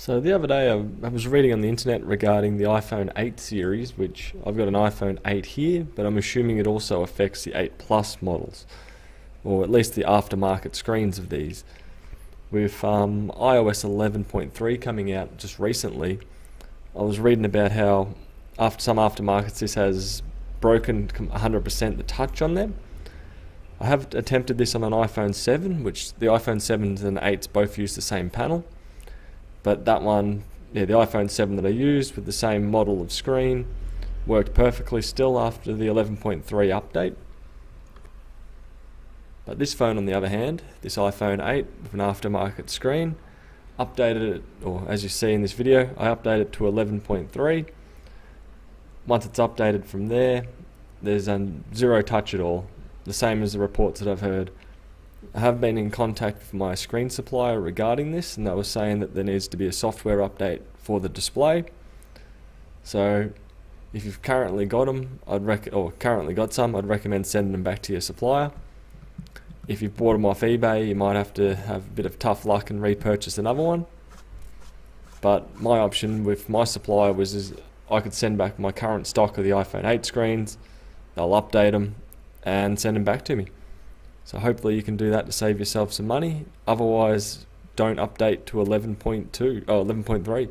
So the other day I was reading on the internet regarding the iPhone 8 series, which I've got an iPhone 8 here, but I'm assuming it also affects the 8 Plus models, or at least the aftermarket screens of these. With iOS 11.3 coming out just recently, I was reading about how after some aftermarkets this has broken 100% the touch on them. I have attempted this on an iPhone 7, which the iPhone 7s and 8s both use the same panel. But that one, the iPhone 7 that I used with the same model of screen, worked perfectly still after the 11.3 update. But this phone, on the other hand, this iPhone 8 with an aftermarket screen, updated it, or as you see in this video, I updated it to 11.3. Once it's updated from there, there's zero touch at all, the same as the reports that I've heard. I have been in contact with my screen supplier regarding this, and they were saying that there needs to be a software update for the display. So if you've currently got them, I'd recommend sending them back to your supplier. If you've bought them off eBay, you might have to have a bit of tough luck and repurchase another one. But my option with my supplier was I could send back my current stock of the iPhone 8 screens, they'll update them and send them back to me. So hopefully you can do that to save yourself some money. Otherwise, don't update to 11.3.